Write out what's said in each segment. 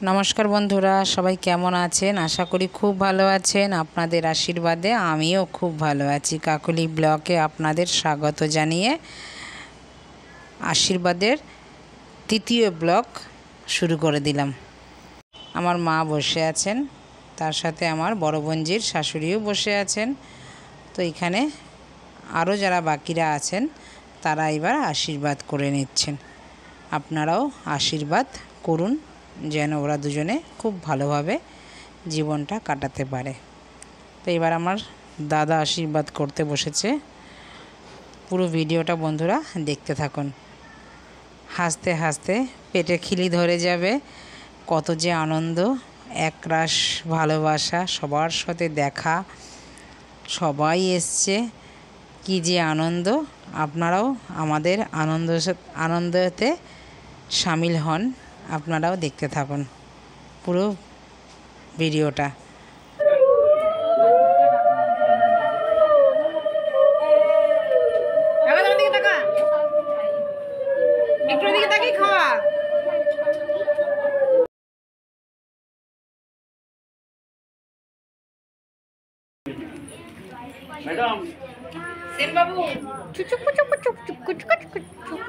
নমস্কার বন্ধুরা, সবাই কেমন আছেন? আশা করি খুব ভালো আছেন। আপনাদের আশীর্বাদে আমিও খুব ভালো আছি। কাকলি ব্লগে আপনাদের স্বাগত জানিয়ে আশীর্বাদের তৃতীয় ব্লগ শুরু করে দিলাম। আমার মা বসে আছেন, তার সাথে আমার বড় বোনজির শাশুড়িও বসে আছেন। তো এখানে আরও যারা বাকিরা আছেন তারা এবার আশীর্বাদ করে নিচ্ছেন। আপনারাও আশীর্বাদ করুন যেন ওরা দুজনে খুব ভালোভাবে জীবনটা কাটাতে পারে। তো এবার আমার দাদা আশীর্বাদ করতে বসেছে। পুরো ভিডিওটা বন্ধুরা দেখতে থাকুন। হাসতে হাসতে পেটে খিলি ধরে যাবে। কত যে আনন্দ, একরাশ ভালোবাসা, সবার সাথে দেখা, সবাই এসছে, কি যে আনন্দ। আপনারাও আমাদের আনন্দতে সামিল হন। আপনারাও দেখতে থাকুন পুরো ভিডিওটা। ম্যাডাম সেন বাবু চুপ চুপ চুপ চুপ চুপ চুপ চুপ চুপ।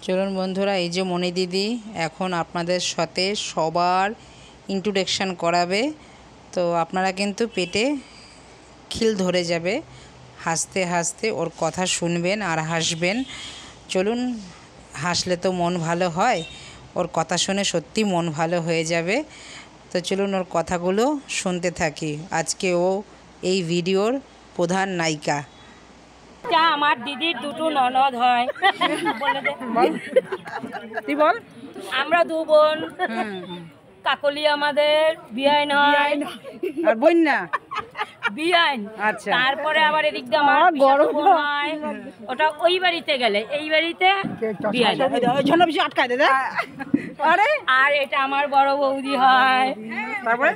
চলুন বন্ধুরা, এই যে মণি দিদি এখন আপনাদের সাথে সবার ইন্ট্রোডাকশান করাবে। তো আপনারা কিন্তু পেটে খিল ধরে যাবে, হাসতে হাসতে ওর কথা শুনবেন আর হাসবেন। চলুন, হাসলে তো মন ভালো হয়, ওর কথা শুনে সত্যি মন ভালো হয়ে যাবে। তো চলুন ওর কথাগুলো শুনতে থাকি। আজকে ও এই ভিডিওর প্রধান নায়িকা। আমার দিদির দুটো ননদ হয়, তুই বল। আমরা দু বোন, কাকলি আমাদের বিয়াইন হয় আর বোন না বিয়াইন। আচ্ছা। তারপরে আবার এদিক দিয়ে আমার গরম হয়, ওটা ওই বাড়িতে গেলে এই বাড়িতে বিয়াইন। আটকায় দে। আরে আর এটা আমার বড় বৌদি হয়। তারপরে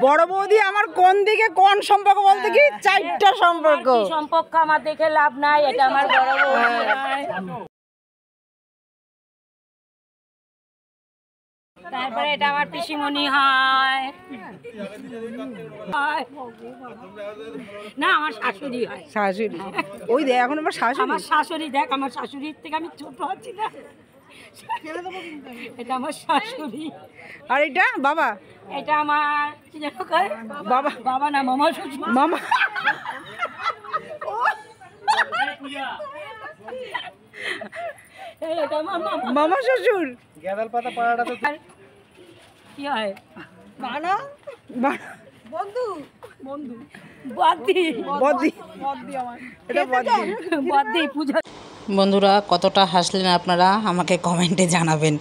বড় বৌদি আমার কোন দিকে কোন সম্পর্ক বলতে কি? চারটা সম্পর্ক। কি সম্পর্ক আমার দেখে লাভ নাই, এটা আমার বড় বৌদি হয়। তারপরে এটা আমার পিসিমণি হয়। না, আমার শাশুড়ি হয়। শাশুড়ি ওই দেখ, এখন আমার শাশুড়ি। আমার শাশুড়ি দেখ, আমার শাশুড়ির থেকে আমি ছোট আছি না। এটা আমার শাশুড়ি। আর এটা বাবা? এটা আমার কি যেন কয়? বাবা। বাবা না, মামা শ্বশুর। মামা। এটা আমার মামা। মামা শ্বশুর। গেদাল পাতা পাড়াটা তো কি হয়? বানা বন্ধু বন্ধু বদ্দি বদ্দি আমার এটা বদ্দি বদ্দি পূজা। বন্ধুরা, কতটা হাসলেন আপনারা আমাকে কমেন্টে জানাবেন।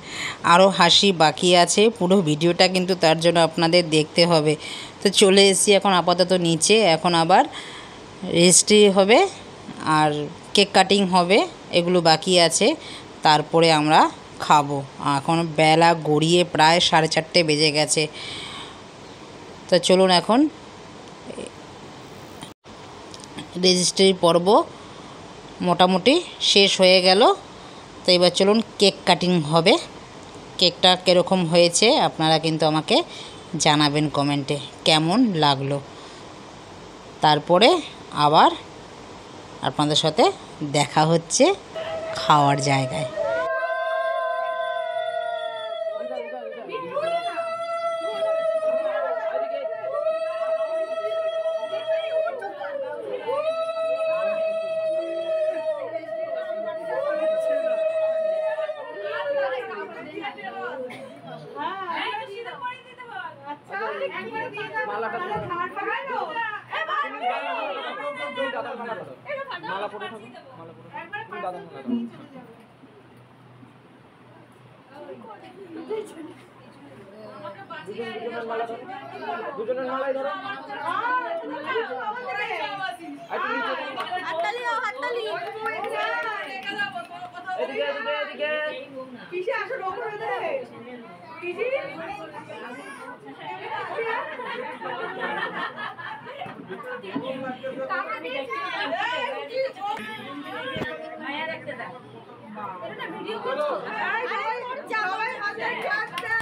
আরও হাসি বাকি আছে, পুরো ভিডিওটা কিন্তু তার জন্য আপনাদের দেখতে হবে। তো চলে এসেছি এখন আপাতত নিচে। এখন আবার রেজিস্ট্রি হবে আর কেক কাটিং হবে, এগুলো বাকি আছে। তারপরে আমরা খাবো। এখন বেলা গড়িয়ে প্রায় 4:30 বেজে গেছে। তো চলুন এখন রেজিস্ট্রি পর্ব মোটামুটি শেষ হয়ে গেল। তো এবার চলুন কেক কাটিং হবে। কেকটা কীরকম হয়েছে আপনারা কিন্তু আমাকে জানাবেন কমেন্টে কেমন লাগলো। তারপরে আবার আপনাদের সাথে দেখা হচ্ছে খাওয়ার জায়গায়। দুজনের মালাই ধরো। হাততালি দাও, হাততালি। এদিকে এদিকে এদিকে। পিছে আসো ওপরে দে। পিছে। টাকা দিয়েছে। মায়া রাখতে দাও। এটা ভিডিও করছো? সবাই হাতে কাটছে।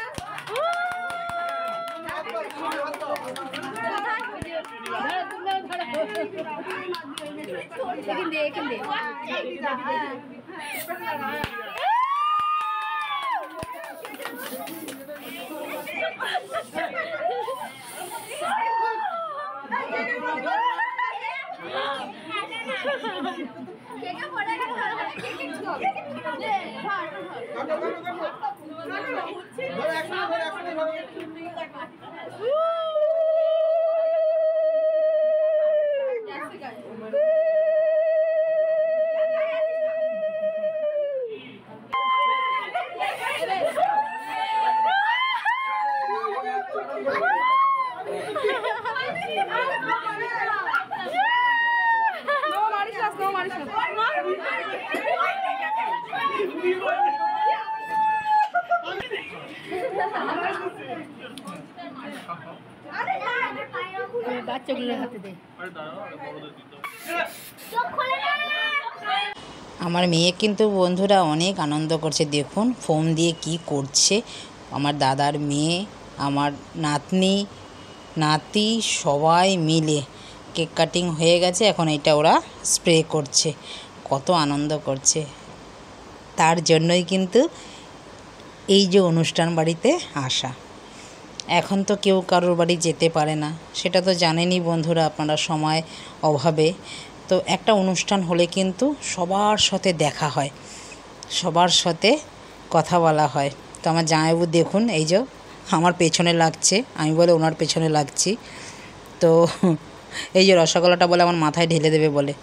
আমার মেয়ে কিন্তু বন্ধুরা অনেক আনন্দ করছে। দেখুন ফোম দিয়ে কি করছে। আমার দাদার মেয়ে, আমার নাতনি, নাতি সবাই মিলে কেক কাটিং হয়ে গেছে। এখন এটা ওরা স্প্রে করছে, কত আনন্দ করছে। তার জন্যই কিন্তু এই যে অনুষ্ঠান বাড়িতে আসা। এখন তো কেউ কারোর বাড়ি যেতে পারে না, সেটা তো জানেনই বন্ধুরা আপনারা, সময় অভাবে। তো একটা অনুষ্ঠান হলে কিন্তু সবার সাথে দেখা হয়, সবার সাথে কথা বলা হয়। তো আমার জামাইবাবু দেখুন এই যে আমার পেছনে লাগছে, আমি বলে ওনার পেছনে লাগছি। তো এই যে রসগোল্লাটা বলে আমার মাথায় ঢেলে দেবে বলে।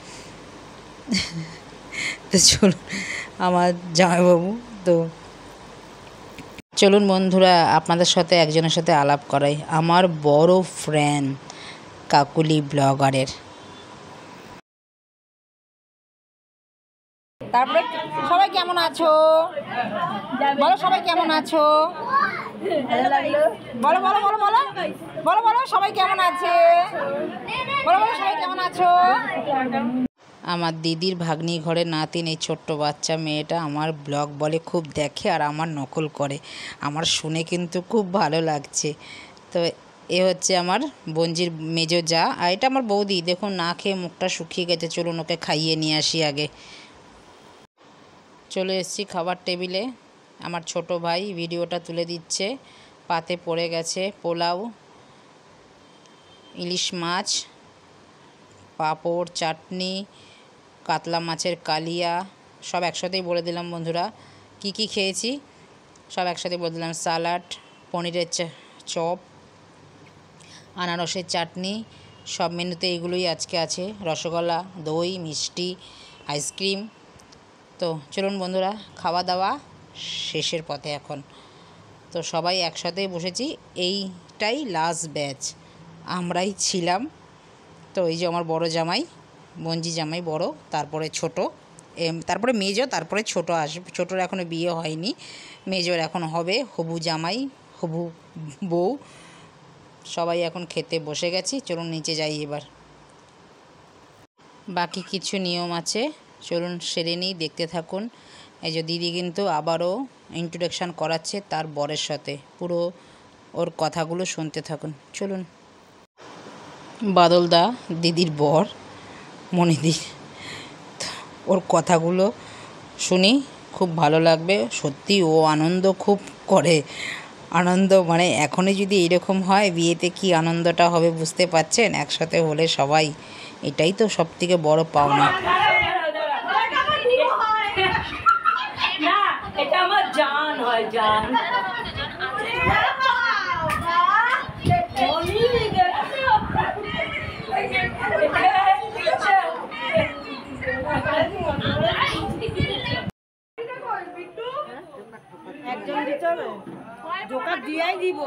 তো চলুন আমার জামাইবাবু। তো চলুন বন্ধুরা আপনাদের সাথে একজনের সাথে আলাপ করাই, আমার বড় ফ্রেন্ড কাকুলি ব্লগারের। তারপরে সবাই কেমন আছো বলো, সবাই কেমন আছো বলো বলো বলো বলো বলো বলো সবাই কেমন আছে বলো বলো সবাই কেমন আছো। আমার দিদির ভাগ্নি ঘরে নাতিন, এই ছোট্ট বাচ্চা মেয়েটা আমার ব্লগ বলে খুব দেখে আর আমার নকল করে। আমার শুনে কিন্তু খুব ভালো লাগছে। তো এ হচ্ছে আমার বঞ্জির মেজো যা, আর এটা আমার বৌদি। দেখুন না খেয়ে মুখটা শুকিয়ে গেছে, চলুন ওকে খাইয়ে নিয়ে আসি আগে। চলে এসেছি খাবার টেবিলে। আমার ছোট ভাই ভিডিওটা তুলে দিচ্ছে। পাতে পড়ে গেছে পোলাও, ইলিশ মাছ, পাঁপড়, চাটনি, কাতলা মাছের কালিয়া, সব একসাথেই বলে দিলাম বন্ধুরা। কি কি খেয়েছি সব একসাথে বলে দিলাম। স্যালাড, পনিরের চপ, আনারসের চাটনি, সব মেনুতে এগুলোই আজকে আছে। রসগোল্লা, দই, মিষ্টি, আইসক্রিম। তো চলুন বন্ধুরা খাওয়া দাওয়া শেষের পথে এখন। তো সবাই একসাথেই বসেছি, এইটাই লাস্ট ব্যাচ আমরাই ছিলাম। তো এই যে আমার বড় জামাই, বঞ্জি জামাই বড়, তারপরে ছোট, তারপরে মেজো, তারপরে ছোট আসবে। ছোটোর এখনও বিয়ে হয়নি, মেজোর এখন হবে। হবু জামাই, হবু বউ সবাই এখন খেতে বসে গেছি। চলুন নিচে যাই এবার। বাকি কিছু নিয়ম আছে, চলুন সেরে নিই, দেখতে থাকুন। এই যে দিদি কিন্তু আবারও ইন্ট্রোডাকশান করাচ্ছে তার বরের সাথে, পুরো ওর কথাগুলো শুনতে থাকুন। চলুন। বাদলদা দিদির বর, মনিদি, ওর কথাগুলো শুনি, খুব ভালো লাগবে। সত্যি ও আনন্দ খুব করে। আনন্দ মানে এখনই যদি এরকম হয়, বিয়েতে কি আনন্দটা হবে বুঝতে পারছেন। একসাথে হলে সবাই, এটাই তো সবথেকে বড় পাওনা। না, এটা আমার জান হয়, জান। একজন দিতে হবে, জোকার দিয়াই দিব।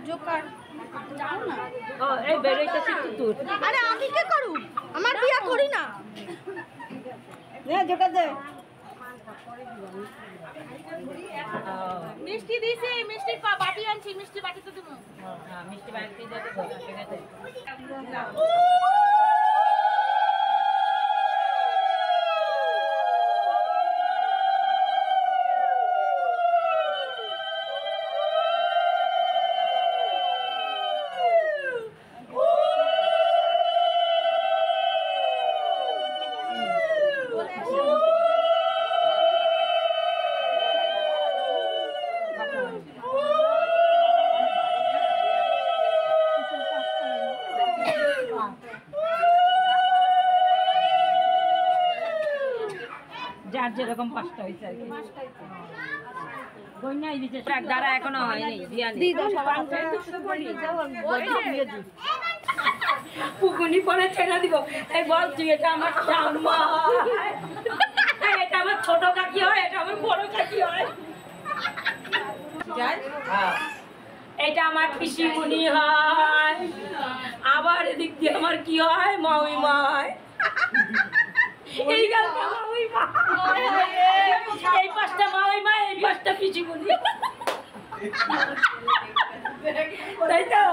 জোকার যাও না। এই বেরোইতেছি তুই। আরে আমি কি করু, আমার বিয়া করি না। জোকার দে। মিষ্টি দিছি, মিষ্টির বাটি আনছি, মিষ্টি বাটিতে দেবো। মিষ্টি বাড়িতে যাবে, ঠিক আছে। যার যেরকম পাঁচটা হয়েছে আর কি। কন্যাই দিতে ট্রাক দ্বারা এখনো হয়নি, বিয়া নেই। পুকুনি পরে ছেড়ে দিব। এই বল তুই, এটা আমার ঠাম্মা, এটা আমার ছোট কাকি হয়, এটা আমার বড় কাকি হয়, এটা আমার পিসিমণি হয়, আবার এদিক দিয়ে আমার কি হয়, মাউইমা হয়। এই গালটা মাউইমা, এই পাঁচটা মাউইমা, এই পাঁচটা পিসিমণি, তাই তো?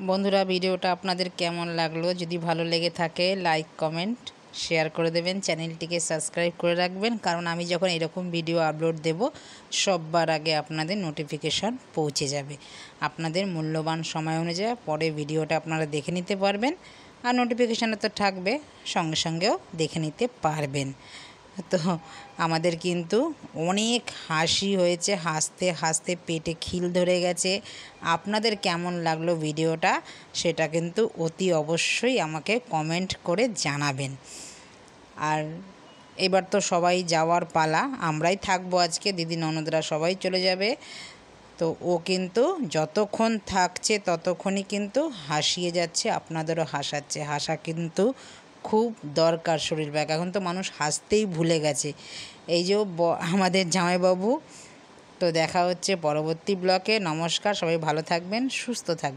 বন্ধুরা, ভিডিওটা আপনাদের কেমন লাগলো? যদি ভালো লেগে থাকে লাইক, কমেন্ট, শেয়ার করে দেবেন। চ্যানেলটিকে সাবস্ক্রাইব করে রাখবেন, কারণ আমি যখন এরকম ভিডিও আপলোড দেব সববার আগে আপনাদের নোটিফিকেশান পৌঁছে যাবে। আপনাদের মূল্যবান সময় অনুযায়ী পরে ভিডিওটা আপনারা দেখে নিতে পারবেন, আর নোটিফিকেশানে তো থাকবে, সঙ্গে সঙ্গেও দেখে নিতে পারবেন। তো আমাদের কিন্তু অনেক হাসি হয়েছে, হাসতে হাসতে পেটে খিল ধরে গেছে। আপনাদের কেমন লাগলো ভিডিওটা সেটা কিন্তু অতি অবশ্যই আমাকে কমেন্ট করে জানাবেন। আর এবার তো সবাই যাওয়ার পালা, আমরাই থাকবো আজকে, দিদি ননদরা সবাই চলে যাবে। তো ও কিন্তু যতক্ষণ থাকছে ততক্ষণই কিন্তু হাসিয়ে যাচ্ছে, আপনাদেরও হাসাচ্ছে। হাসা কিন্তু খুব দরকার শরীর ব্যাগ, এখন তো মানুষ হাসতেই ভুলে গেছে। এই যে আমাদের জামাইবাবু। তো দেখা হচ্ছে পরবর্তী ব্লকে। নমস্কার, সবাই ভালো থাকবেন, সুস্থ থাকবেন।